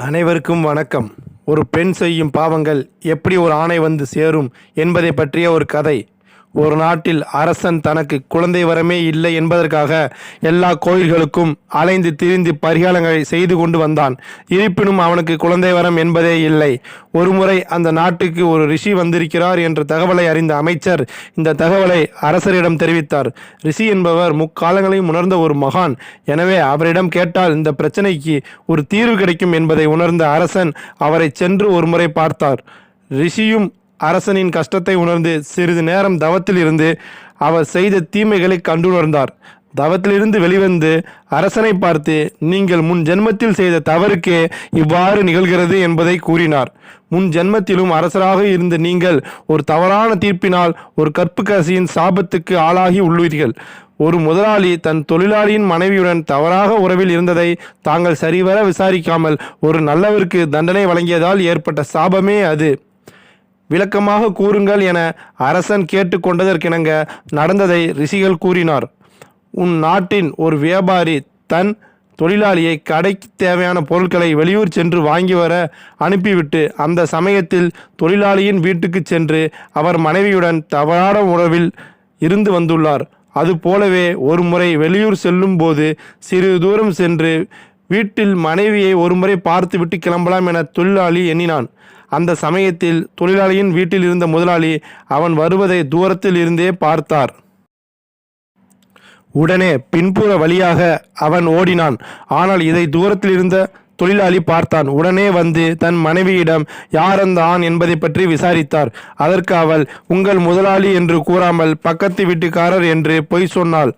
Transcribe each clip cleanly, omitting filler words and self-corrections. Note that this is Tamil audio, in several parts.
அனைவருக்கும் வணக்கம். ஒரு பெண் செய்யும் பாவங்கள் எப்படி ஒரு ஆணை வந்து சேரும் என்பதை பற்றிய ஒரு கதை. ஒரு நாட்டில் அரசன் தனக்கு குழந்தை வரமே இல்லை என்பதற்காக எல்லா கோயில்களுக்கும் அலைந்து திரிந்து பரிகாரங்களை செய்து கொண்டு வந்தான். இருப்பினும் அவனுக்கு குழந்தை வரம் என்பதே இல்லை. ஒருமுறை அந்த நாட்டுக்கு ஒரு ரிஷி வந்திருக்கிறார் என்ற தகவலை அறிந்த அமைச்சர் இந்த தகவலை அரசரிடம் தெரிவித்தார். ரிஷி என்பவர் முக்காலங்களையும் உணர்ந்த ஒரு மகான். எனவே அவரிடம் கேட்டால் இந்த பிரச்சனைக்கு ஒரு தீர்வு கிடைக்கும் என்பதை உணர்ந்த அரசன் அவரை சென்று ஒருமுறை பார்த்தார். ரிஷியும் அரசனின் கஷ்டத்தை உணர்ந்து சிறிது நேரம் தவத்தில் இருந்து அவர் செய்த தீமைகளை கண்டுணர்ந்தார். தவத்திலிருந்து வெளிவந்து அரசனை பார்த்து, நீங்கள் முன் ஜென்மத்தில் செய்த தவறுக்கே இவ்வாறு நிகழ்கிறது என்பதை கூறினார். முன் ஜென்மத்திலும் அரசராக இருந்த நீங்கள் ஒரு தவறான தீர்ப்பினால் ஒரு கற்புக்கரசியின் சாபத்துக்கு ஆளாகி உள்ளீர்கள். ஒரு முதலாளி தன் தொழிலாளியின் மனைவியுடன் தவறாக உறவில் இருந்ததை தாங்கள் சரிவர விசாரிக்காமல் ஒரு நல்லவருக்கு தண்டனை வழங்கியதால் ஏற்பட்ட சாபமே அது. விளக்கமாக கூறுங்கள் என அரசன் கேட்டுக்கொண்டதற்கிணங்க நடந்ததை ரிஷிகள் கூறினார். உன் நாட்டின் ஒரு வியாபாரி தன் தொழிலாளியை கடைக்கு தேவையான பொருட்களை வெளியூர் சென்று வாங்கி வர அனுப்பிவிட்டு அந்த சமயத்தில் தொழிலாளியின் வீட்டுக்கு சென்று அவர் மனைவியுடன் தவறான உறவில் இருந்து வந்துள்ளார். அதுபோலவே ஒரு முறை வெளியூர் செல்லும் போது சிறிது தூரம் சென்று வீட்டில் மனைவியை ஒருமுறை பார்த்துவிட்டு கிளம்பலாம் என தொழிலாளி எண்ணினான். அந்த சமயத்தில் தொழிலாளியின் வீட்டில் இருந்த முதலாளி அவன் வருவதை தூரத்தில் இருந்தே பார்த்தார். உடனே பின்புற வழியாக அவன் ஓடினான். ஆனால் இதை தூரத்தில் இருந்த தொழிலாளி பார்த்தான். உடனே வந்து தன் மனைவியிடம் யார் அந்த ஆண் என்பதை பற்றி விசாரித்தார். அதற்கு அவள் உங்கள் முதலாளி என்று கூறாமல் பக்கத்து வீட்டுக்காரர் என்று பொய் சொன்னாள்.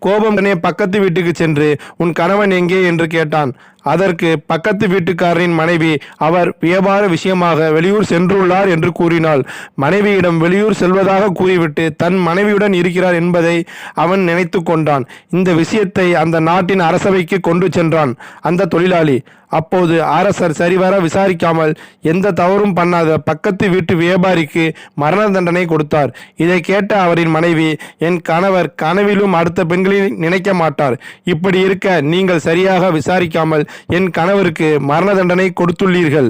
கோபமுடனே பக்கத்து வீட்டுக்கு சென்று உன் கணவன் எங்கே என்று கேட்டான். அதற்கு பக்கத்து வீட்டுக்காரரின் மனைவி அவர் வியாபார விஷயமாக வெளியூர் சென்றுள்ளார் என்று கூறினாள். மனைவியிடம் வெளியூர் செல்வதாக கூறிவிட்டு தன் மனைவியுடன் இருக்கிறார் என்பதை அவன் நினைத்து கொண்டான். இந்த விஷயத்தை அந்த நாட்டின் அரசவைக்கு கொண்டு சென்றான் அந்த தொழிலாளி. அப்போது அரசர் சரிவர விசாரிக்காமல் எந்த தவறும் பண்ணாத பக்கத்து வீட்டு வியாபாரிக்கு மரண தண்டனை கொடுத்தார். இதை கேட்ட அவரின் மனைவி, என் கணவர் கனவிலும் அடுத்த பெண்களை நினைக்க மாட்டார். இப்படி இருக்க நீங்கள் சரியாக விசாரிக்காமல் என் கணவருக்கு மரண தண்டனை கொடுத்துள்ளீர்கள்.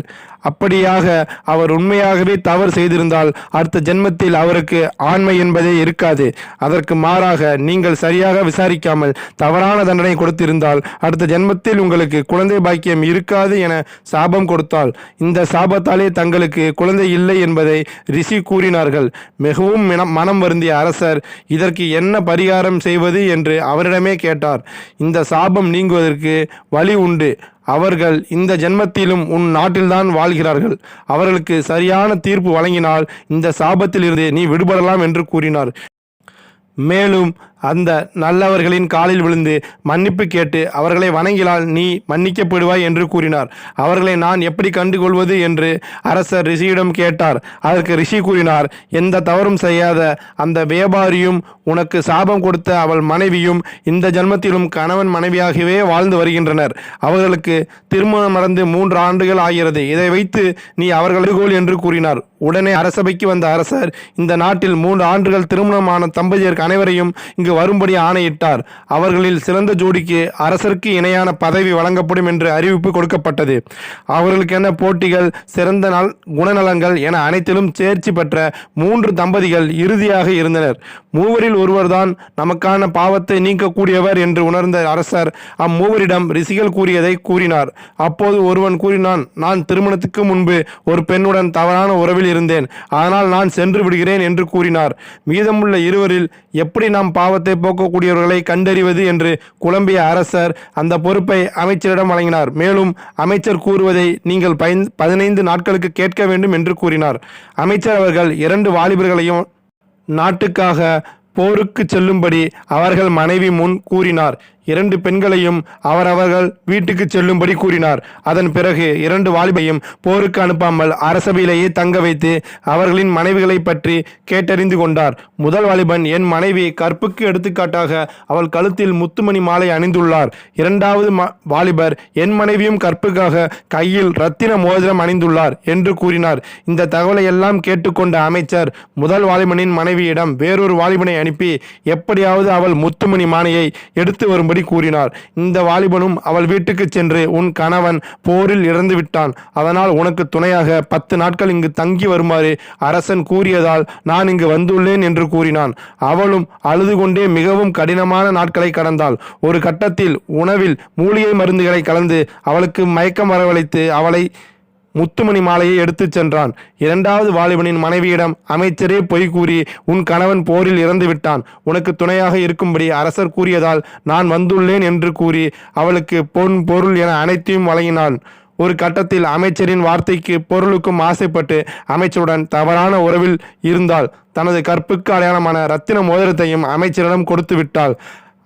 அப்படியாக அவர் உண்மையாகவே தவறு செய்திருந்தால் அடுத்த ஜென்மத்தில் அவருக்கு ஆண்மை என்பதே இருக்காது. அதற்கு மாறாக நீங்கள் சரியாக விசாரிக்காமல் தவறான தண்டனை கொடுத்திருந்தால் அடுத்த ஜென்மத்தில் உங்களுக்கு குழந்தை பாக்கியம் இருக்காது என சாபம் கொடுத்தால் இந்த சாபத்தாலே தங்களுக்கு குழந்தை இல்லை என்பதை ரிஷி கூறினார்கள். மிகவும் மனம் வருந்திய அரசர் இதற்கு என்ன பரிகாரம் செய்வது என்று அவரிடமே கேட்டார். இந்த சாபம் நீங்குவதற்கு வழி உண்டு. அவர்கள் இந்த ஜென்மத்திலும் உன் நாட்டில்தான் வாழ்கிறார்கள். அவர்களுக்கு சரியான தீர்ப்பு வழங்கினால் இந்த சாபத்திலிருந்து நீ விடுபடலாம் என்று கூறினார். மேலும் அந்த நல்லவர்களின் காலில் விழுந்து மன்னிப்பு கேட்டு அவர்களை வணங்கினால் நீ மன்னிக்கப்படுவாய் என்று கூறினார். அவர்களை நான் எப்படி கண்டுகொள்வது என்று அரசர் ரிஷியிடம் கேட்டார். அதற்கு ரிஷி கூறினார், எந்த தவறும் செய்யாத அந்த வியாபாரியும் உனக்கு சாபம் கொடுத்த அவள் மனைவியும் இந்த ஜென்மத்திலும் கணவன் மனைவியாகவே வாழ்ந்து வருகின்றனர். அவர்களுக்கு திருமணம் நடந்து 3 ஆண்டுகள் ஆகிறது. இதை வைத்து நீ அவர்கள் என்று கூறினார். உடனே அரசபைக்கு வந்த அரசர் இந்த நாட்டில் 3 ஆண்டுகள் திருமணமான தம்பதியர் அனைவரையும் இங்கு வரும்படி ஆணையிட்டார். அவர்களில் சிறந்த ஜோடிக்கு அரசருக்கு இணையான பதவி வழங்கப்படும் என்று அறிவிப்பு கொடுக்கப்பட்டது. அவர்களுக்கென போட்டிகள், சிறந்த குணநலங்கள் என அனைத்திலும் தேர்ச்சி பெற்ற 3 தம்பதிகள் இறுதியாக இருந்தனர். மூவரில் ஒருவர்தான் நமக்கான பாவத்தை நீக்கக்கூடியவர் என்று உணர்ந்த அரசர் அம்மூவரிடம் ரிஷிகள் கூறியதை கூறினார். அப்போது ஒருவன் கூறினான், நான் திருமணத்துக்கு முன்பு ஒரு பெண்ணுடன் தவறான உறவில் இருந்தேன். ஆனால் நான் சென்று விடுகிறேன் என்று கூறினார். மீதமுள்ள இருவரில் எப்படி நாம் பாவத்தை போக்கக்கூடியவர்களை கண்டறிவது என்று குழம்பிய அரசர் அந்த பொறுப்பை அமைச்சரிடம் வழங்கினார். மேலும் அமைச்சர் கூறுவதை நீங்கள் 15 நாட்களுக்கு கேட்க வேண்டும் என்று கூறினார். அமைச்சர் அவர்கள் 2 வாலிபர்களையும் நாட்டுக்காக போருக்கு செல்லும்படி அவர்கள் மனைவி முன் கூறினார். 2 பெண்களையும் அவர்கள் வீட்டுக்கு செல்லும்படி கூறினார். அதன் பிறகு 2 வாலிபையும் போருக்கு அனுப்பாமல் அரசபையிலேயே தங்க வைத்து அவர்களின் மனைவிகளை பற்றி கேட்டறிந்து கொண்டார். முதல் வாலிபன், என் மனைவி கற்புக்கு எடுத்துக்காட்டாக அவள் கழுத்தில் முத்துமணி மாலை அணிந்துள்ளார். 2வது வாலிபர், என் மனைவியும் கற்புக்காக கையில் ரத்தின மோதிரம் அணிந்துள்ளார் என்று கூறினார். இந்த தகவலை எல்லாம் கேட்டுக்கொண்ட அமைச்சர் முதல் வாலிபனின் மனைவியிடம் வேறொரு வாலிபனை அனுப்பி எப்படியாவது அவள் முத்துமணி மாலையை எடுத்து வரும்படி இருக்கும்படி கூறினார். இந்த வாலிபனும் அவள் வீட்டுக்கு சென்று, உன் கணவன் போரில் இறந்து விட்டான், அதனால் உனக்கு துணையாக 10 நாட்கள் இங்கு தங்கி வருமாறு அரசன் கூறியதால் நான் இங்கு வந்துள்ளேன் என்று கூறினான். அவளும் அழுது கொண்டே மிகவும் கடினமான நாட்களை கடந்தாள். ஒரு கட்டத்தில் உணவில் மூலிகை மருந்துகளை கலந்து அவளுக்கு மயக்கம் வரவழைத்து அவளை முத்துமணி மாலையை எடுத்துச் சென்றான். இரண்டாவது வாலிபனின் மனைவியிடம் அமைச்சரே பொய் கூறி, உன் கணவன் போரில் இறந்து விட்டான், உனக்கு துணையாக இருக்கும்படி அரசர் கூறியதால் நான் வந்துள்ளேன் என்று கூறி அவளுக்கு பொன் பொருள் என அனைத்தையும் வழங்கினான். ஒரு கட்டத்தில் அமைச்சரின் வார்த்தைக்கு பொருளுக்கும் ஆசைப்பட்டு அமைச்சருடன் தவறான உறவில் இருந்தால் தனது கற்புக்கு அடையாளமான இரத்தின மோதிரத்தையும் அமைச்சரிடம் கொடுத்து விட்டாள்.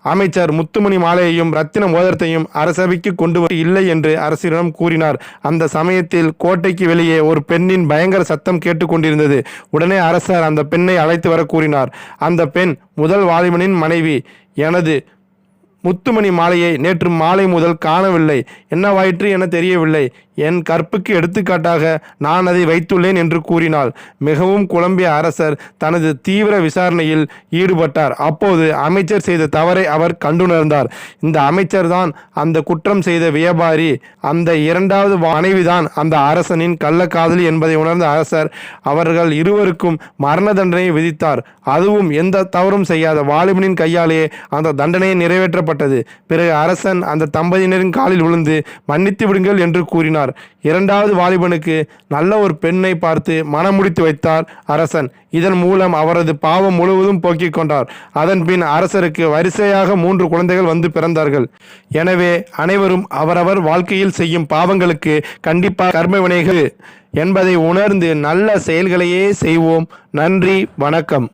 அமைச்சர் முத்துமணி மாலையையும் இரத்தின மோதிரத்தையும் அரசவைக்கு கொண்டு இல்லை என்று அரசரிடம் கூறினார். அந்த சமயத்தில் கோட்டைக்கு வெளியே ஒரு பெண்ணின் பயங்கர சத்தம் கேட்டுக்கொண்டிருந்தது. உடனே அரசர் அந்த பெண்ணை அழைத்து வர கூறினார். அந்த பெண் முதல் வாலிபனின் மனைவி. எனது முத்துமணி மாலையை நேற்று மாலை முதல் காணவில்லை, என்னவாயிற்று என தெரியவில்லை, என் கற்புக்கு எடுத்துக்காட்டாக நான் அதை வைத்துள்ளேன் என்று கூறினாள். மிகவும் குழம்பிய அரசர் தனது தீவிர விசாரணையில் ஈடுபட்டார். அப்போது அமைச்சர் செய்த தவறை அவர் கண்டுணர்ந்தார். இந்த அமைச்சர் தான் அந்த குற்றம் செய்த வியாபாரி, அந்த இரண்டாவது மனைவிதான் அந்த அரசனின் கள்ளக்காதலி என்பதை உணர்ந்த அரசர் அவர்கள் இருவருக்கும் மரண தண்டனையை விதித்தார். அதுவும் எந்த தவறும் செய்யாத வாலிபனின் கையாலேயே அந்த தண்டனையை நிறைவேற்றப்பட்டது. பிறகு அரசன் அந்த தம்பதியினரின் காலில் விழுந்து மன்னித்து விடுங்கள் என்று கூறினார். இரண்டாவது வாலிபனுக்கு நல்ல ஒரு பெண்ணை பார்த்து மனம் முடித்து வைத்தார் அரசன். இதன் மூலம் அவரது பாவம் முழுவதும் போக்கிக் கொண்டார். அதன் பின் அரசருக்கு வரிசையாக 3 குழந்தைகள் வந்து பிறந்தார்கள். எனவே அனைவரும் அவரவர் வாழ்க்கையில் செய்யும் பாவங்களுக்கு கண்டிப்பாக கர்ம வினைகள் என்பதை உணர்ந்து நல்ல செயல்களையே செய்வோம். நன்றி, வணக்கம்.